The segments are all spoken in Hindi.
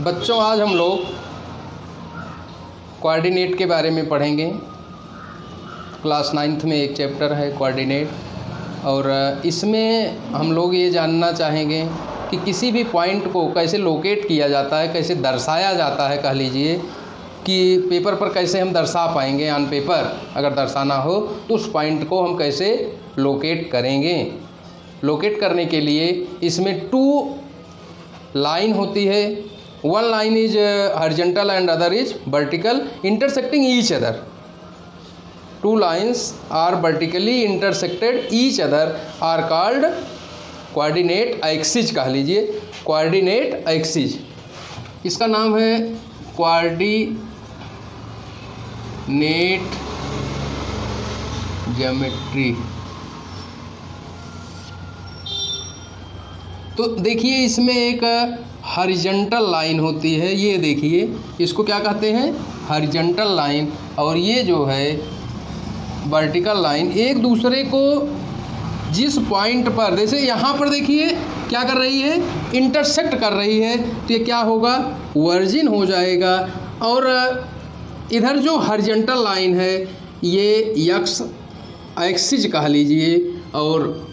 बच्चों, आज हम लोग कोऑर्डिनेट के बारे में पढ़ेंगे। क्लास 9th में एक चैप्टर है कोऑर्डिनेट, और इसमें हम लोग ये जानना चाहेंगे कि किसी भी पॉइंट को कैसे लोकेट किया जाता है, कैसे दर्शाया जाता है। कह लीजिए कि पेपर पर कैसे हम दर्शा पाएंगे, ऑन पेपर अगर दर्शाना हो तो उस पॉइंट को हम कैसे लोकेट करेंगे। लोकेट करने के लिए इसमें 2 लाइन होती है। One line is horizontal and other is vertical intersecting each other. 2 lines are vertically intersected each other are called coordinate axes। कह लीजिए कोऑर्डिनेट एक्सिस। इसका नाम है कोऑर्डिनेट ज्योमेट्री। तो देखिए इसमें एक हॉरिजॉन्टल लाइन होती है, ये देखिए इसको क्या कहते हैं, हॉरिजॉन्टल लाइन, और ये जो है वर्टिकल लाइन एक दूसरे को जिस पॉइंट पर, जैसे यहाँ पर देखिए क्या कर रही है, इंटरसेक्ट कर रही है, तो ये क्या होगा, वर्जिन हो जाएगा। और इधर जो हॉरिजॉन्टल लाइन है ये एक्स एक्सिस कह लीजिए, और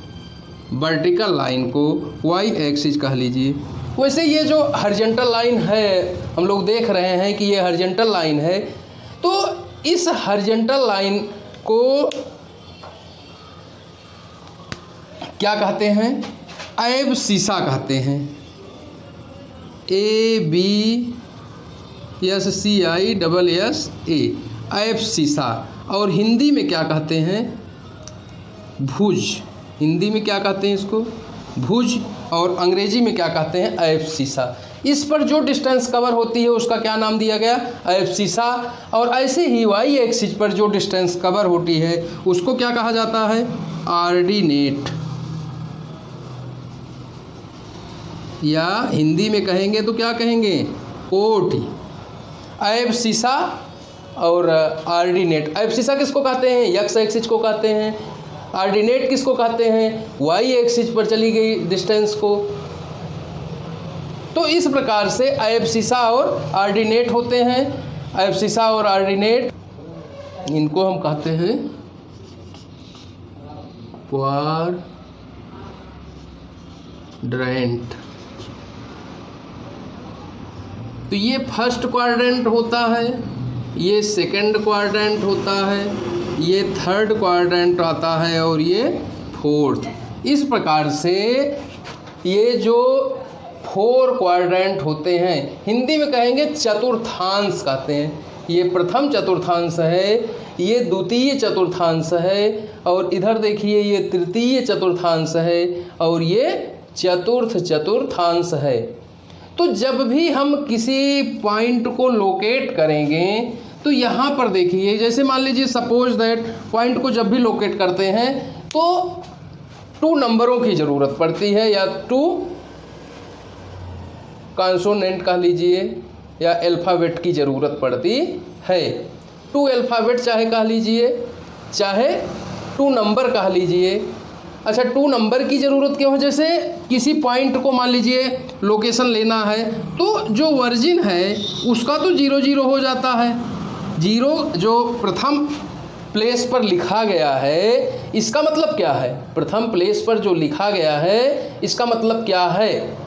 वर्टिकल लाइन को वाई एक्सिस कह लीजिए। वैसे ये जो हॉरिजॉन्टल लाइन है, हम लोग देख रहे हैं कि ये हॉरिजॉन्टल लाइन है, तो इस हॉरिजॉन्टल लाइन को क्या कहते हैं, एब्सिसा कहते हैं। ABSCISSA, abscissa. और हिंदी में क्या कहते हैं, भुज। हिंदी में क्या कहते हैं इसको, भुज, और अंग्रेजी में क्या कहते हैं, एब्सिसा। इस पर जो डिस्टेंस कवर होती है उसका क्या नाम दिया गया, एब्सिसा। और ऐसे ही वाई एक्सिस पर जो डिस्टेंस कवर होती है उसको क्या कहा जाता है, ऑर्डिनेट, या हिंदी में कहेंगे तो क्या कहेंगे, ओटी। एब्सिसा और ऑर्डिनेट। एब्सिसा किसको कहते हैं, एक्स एक्सिस को कहते हैं। ऑर्डिनेट किसको कहते हैं, वाई एक्सिस पर चली गई डिस्टेंस को। तो इस प्रकार से एब्सिसा और ऑर्डिनेट होते हैं। एब्सिसा और ऑर्डिनेट, इनको हम कहते हैं क्वाड्रेंट। तो ये फर्स्ट क्वाड्रेंट होता है, ये सेकंड क्वाड्रेंट होता है, ये थर्ड क्वाड्रेंट आता है, और ये फोर्थ। इस प्रकार से ये जो 4 क्वाड्रेंट होते हैं, हिंदी में कहेंगे चतुर्थांश कहते हैं। ये प्रथम चतुर्थांश है, ये द्वितीय चतुर्थांश है, और इधर देखिए ये तृतीय चतुर्थांश है, और ये चतुर्थ चतुर्थांश है। तो जब भी हम किसी पॉइंट को लोकेट करेंगे तो यहाँ पर देखिए, जैसे मान लीजिए सपोज दैट पॉइंट को जब भी लोकेट करते हैं तो 2 नंबरों की ज़रूरत पड़ती है, या 2 कॉन्सोनेंट कह लीजिए, या अल्फ़ाबेट की ज़रूरत पड़ती है। 2 अल्फ़ाबेट चाहे कह लीजिए, चाहे 2 नंबर कह लीजिए। अच्छा, 2 नंबर की ज़रूरत क्यों है, जैसे किसी पॉइंट को मान लीजिए लोकेशन लेना है तो जो वर्जिन है उसका तो 0 0 हो जाता है। 0 जो प्रथम प्लेस पर लिखा गया है, इसका मतलब क्या है, प्रथम प्लेस पर जो लिखा गया है इसका मतलब क्या है,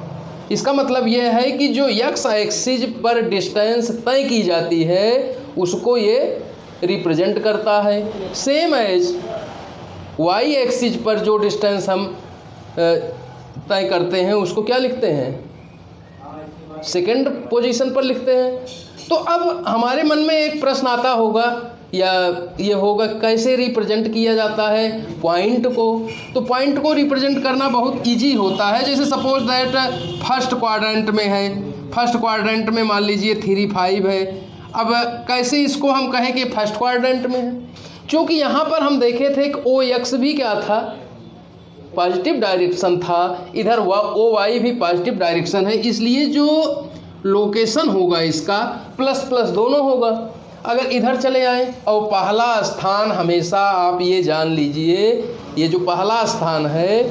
इसका मतलब यह है कि जो एक्स एक्सिस पर डिस्टेंस तय की जाती है उसको ये रिप्रेजेंट करता है। सेम एज वाई एक्सिस पर जो डिस्टेंस हम तय करते हैं उसको क्या लिखते हैं, सेकंड पोजीशन पर लिखते हैं। तो अब हमारे मन में एक प्रश्न आता होगा, या ये होगा कैसे रिप्रेजेंट किया जाता है पॉइंट को। तो पॉइंट को रिप्रेजेंट करना बहुत इजी होता है। जैसे सपोज दैट फर्स्ट क्वाड्रेंट में है, फर्स्ट क्वाड्रेंट में मान लीजिए 3 5 है। अब कैसे इसको हम कहें कि फर्स्ट क्वाड्रेंट में है, क्योंकि यहाँ पर हम देखे थे कि ओ एक्स भी क्या था, पॉजिटिव डायरेक्शन था, इधर ओ वाई भी पॉजिटिव डायरेक्शन है, इसलिए जो लोकेशन होगा इसका प्लस प्लस दोनों होगा। अगर इधर चले आए, और पहला स्थान हमेशा आप ये जान लीजिए, ये जो पहला स्थान है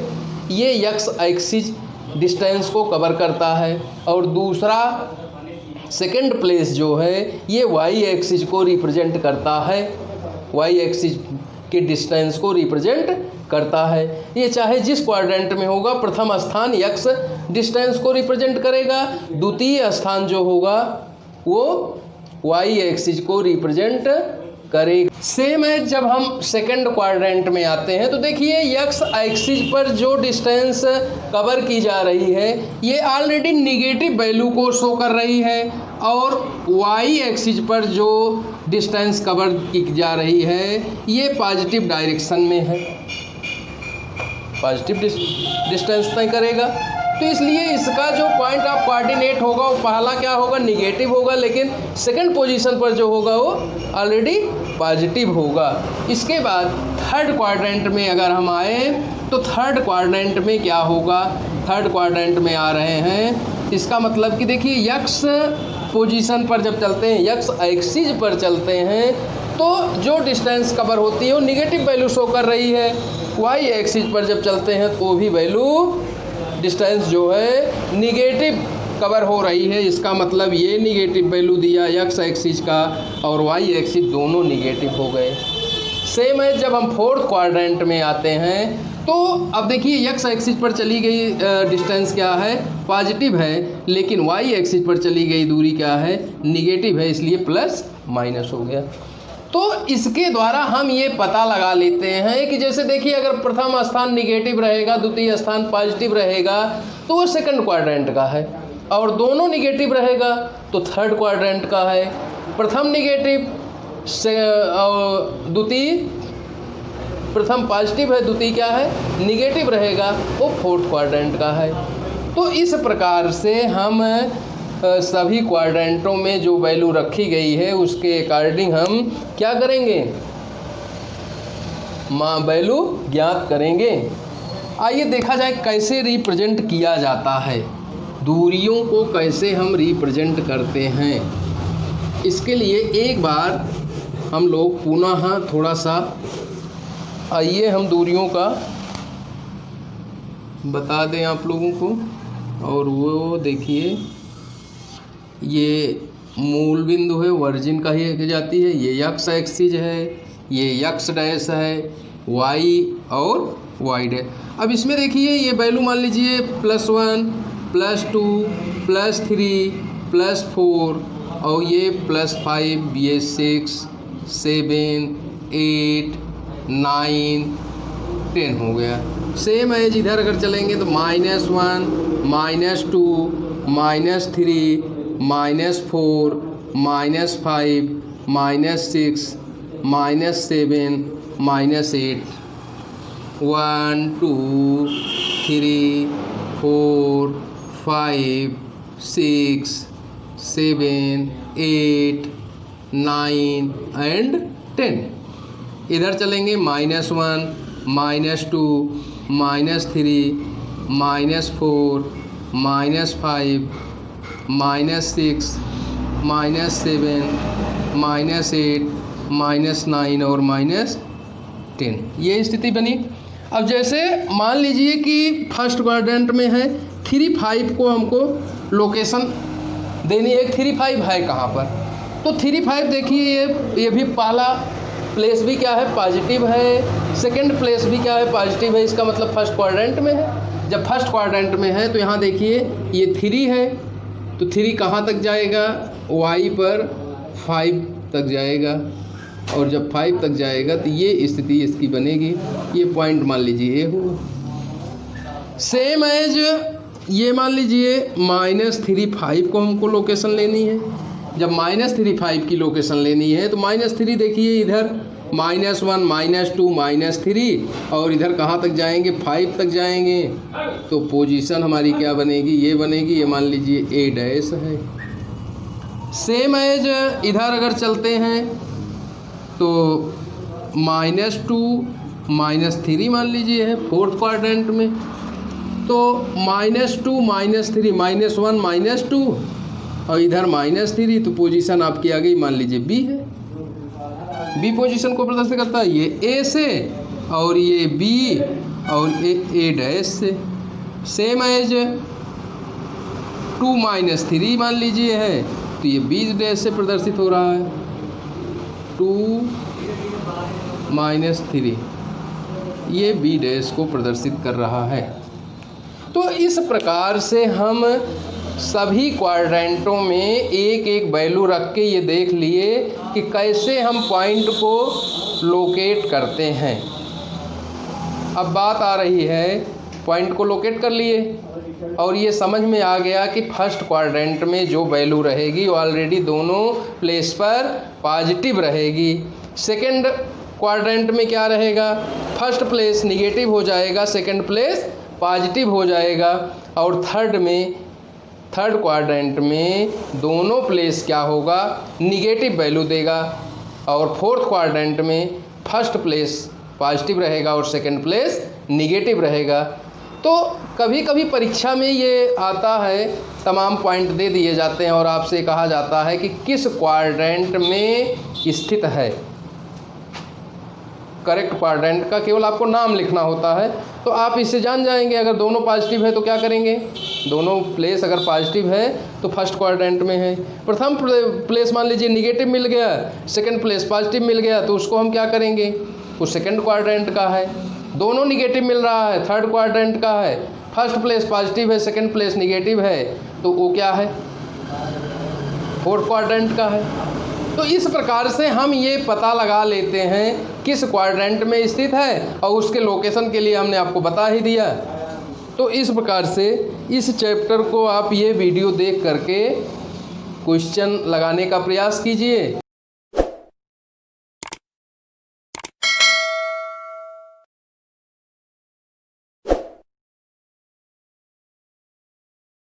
ये एक्स एक्सिस डिस्टेंस को कवर करता है, और दूसरा सेकंड प्लेस जो है ये वाई एक्सिस को रिप्रेजेंट करता है, वाई एक्सिस के डिस्टेंस को रिप्रेजेंट करता है। ये चाहे जिस क्वाड्रेंट में होगा, प्रथम स्थान एक्स डिस्टेंस को रिप्रेजेंट करेगा, द्वितीय स्थान जो होगा वो वाई एक्सिस को रिप्रेजेंट करेगा। सेम है जब हम सेकंड क्वाड्रेंट में आते हैं तो देखिए एक्स एक्सिस पर जो डिस्टेंस कवर की जा रही है ये ऑलरेडी निगेटिव वैल्यू को शो कर रही है, और वाई एक्सिस पर जो डिस्टेंस कवर की जा रही है ये पॉजिटिव डायरेक्शन में है, पॉजिटिव डिस्टेंस तय करेगा। तो इसलिए इसका जो पॉइंट ऑफ कोऑर्डिनेट होगा वो पहला क्या होगा, निगेटिव होगा, लेकिन सेकंड पोजीशन पर जो होगा वो ऑलरेडी पॉजिटिव होगा। इसके बाद थर्ड क्वाड्रेंट में अगर हम आए तो थर्ड क्वाड्रेंट में क्या होगा, थर्ड क्वाड्रेंट में आ रहे हैं, इसका मतलब कि देखिए एक्स पोजीशन पर जब चलते हैं, एक्स एक्सिस पर चलते हैं तो जो डिस्टेंस कवर होती है वो निगेटिव वैल्यू शो कर रही है। वाई एक्सिस पर जब चलते हैं तो वो भी वैल्यू डिस्टेंस जो है निगेटिव कवर हो रही है। इसका मतलब ये निगेटिव वैल्यू दिया एक्स एक्सिस का और वाई एक्सिस दोनों निगेटिव हो गए। सेम है जब हम फोर्थ क्वाड्रेंट में आते हैं तो अब देखिए एक्स एक्सिस पर चली गई डिस्टेंस क्या है, पॉजिटिव है, लेकिन वाई एक्सिस पर चली गई दूरी क्या है, निगेटिव है, इसलिए प्लस माइनस हो गया। तो इसके द्वारा हम ये पता लगा लेते हैं कि जैसे देखिए अगर प्रथम स्थान निगेटिव रहेगा, द्वितीय स्थान पॉजिटिव रहेगा तो वो सेकंड क्वाड्रेंट का है, और दोनों निगेटिव रहेगा तो थर्ड क्वाड्रेंट का है। प्रथम निगेटिव से द्वितीय, प्रथम पॉजिटिव है, द्वितीय क्या है, निगेटिव रहेगा, वो फोर्थ क्वाड्रेंट का है। तो इस प्रकार से हम सभी क्वाड्रेंटों में जो वैल्यू रखी गई है उसके अकॉर्डिंग हम क्या करेंगे, वैल्यू ज्ञात करेंगे। आइए देखा जाए कैसे रिप्रेजेंट किया जाता है, दूरियों को कैसे हम रिप्रेजेंट करते हैं। इसके लिए एक बार हम लोग पुनः थोड़ा सा आइए हम दूरियों का बता दें आप लोगों को। और वो देखिए ये मूल बिंदु है, वर्जिन का ही जाती है, ये एक्स एक्सिस है, ये एक्स डैश है, वाई और वाई डैश। अब इसमें देखिए ये वैल्यू मान लीजिए +1 +2 +3 +4 और ये +5, ये 6 7 8 9 10 हो गया। सेम है इधर अगर चलेंगे तो -1 -2 -3 -4 -5 -6 -7 -8 1 2 3 4 5 6 7 8 9 एंड 10। इधर चलेंगे -1 -2 -3 -4 -5 -6 -7 -8 -9 और -10, ये स्थिति बनी। अब जैसे मान लीजिए कि फर्स्ट क्वाड्रेंट में है 3 5 को हमको लोकेशन देनी है, 3 5 है कहाँ पर, तो 3 5 देखिए ये भी पहला प्लेस भी क्या है, पॉजिटिव है, सेकंड प्लेस भी क्या है, पॉजिटिव है, इसका मतलब फर्स्ट क्वाड्रेंट में है। जब फर्स्ट क्वाड्रेंट में है तो यहाँ देखिए ये 3 है, तो 3 कहाँ तक जाएगा, वाई पर 5 तक जाएगा, और जब 5 तक जाएगा तो ये स्थिति इसकी बनेगी। ये पॉइंट मान लीजिए ये हो। सेम एज ये मान लीजिए -3 5 को हमको लोकेशन लेनी है। जब -3 5 की लोकेशन लेनी है तो -3 देखिए इधर -1 -2 -3 और इधर कहाँ तक जाएंगे, 5 तक जाएंगे, तो पोजीशन हमारी क्या बनेगी, ये बनेगी, ये मान लीजिए ए डैश है। सेम एज इधर अगर चलते हैं तो -2 -3 मान लीजिए है फोर्थ क्वाड्रेंट में, तो -2 -3 -1 -2 और इधर -3, तो पोजीशन आपकी आ गई मान लीजिए बी है। बी पोजीशन को प्रदर्शित करता है ये ए से, और ये बी और ए डैश से। सेम एज 2 -3 मान लीजिए है, तो ये बी डैश से प्रदर्शित हो रहा है 2 - 3, ये बी डैश को प्रदर्शित कर रहा है। तो इस प्रकार से हम सभी क्वाड्रेंटों में एक एक वैल्यू रख के ये देख लिए कि कैसे हम पॉइंट को लोकेट करते हैं। अब बात आ रही है, पॉइंट को लोकेट कर लिए और ये समझ में आ गया कि फर्स्ट क्वाड्रेंट में जो वैल्यू रहेगी वो ऑलरेडी दोनों प्लेस पर पॉजिटिव रहेगी। सेकंड क्वाड्रेंट में क्या रहेगा, फर्स्ट प्लेस निगेटिव हो जाएगा, सेकंड प्लेस पॉजिटिव हो जाएगा। और थर्ड क्वाड्रेंट में दोनों प्लेस क्या होगा, निगेटिव वैल्यू देगा। और फोर्थ क्वाड्रेंट में फर्स्ट प्लेस पॉजिटिव रहेगा और सेकंड प्लेस निगेटिव रहेगा। तो कभी कभी परीक्षा में ये आता है, तमाम पॉइंट दे दिए जाते हैं और आपसे कहा जाता है कि किस क्वाड्रेंट में स्थित है। करेक्ट क्वाड्रेंट का केवल आपको नाम लिखना होता है, तो आप इससे जान जाएंगे। अगर दोनों पॉजिटिव है तो क्या करेंगे, दोनों प्लेस अगर पॉजिटिव है तो फर्स्ट क्वाड्रेंट में है। प्रथम प्लेस मान लीजिए निगेटिव मिल गया, सेकंड प्लेस पॉजिटिव मिल गया, तो उसको हम क्या करेंगे, वो सेकंड क्वाड्रेंट का है। दोनों निगेटिव मिल रहा है, थर्ड क्वाड्रेंट का है। फर्स्ट प्लेस पॉजिटिव है, सेकंड प्लेस निगेटिव है, तो वो क्या है, फोर्थ क्वाड्रेंट का है। तो इस प्रकार से हम ये पता लगा लेते हैं किस क्वाड्रेंट में स्थित है और उसके लोकेशन के लिए हमने आपको बता ही दिया। तो इस प्रकार से इस चैप्टर को आप ये वीडियो देख करके क्वेश्चन लगाने का प्रयास कीजिए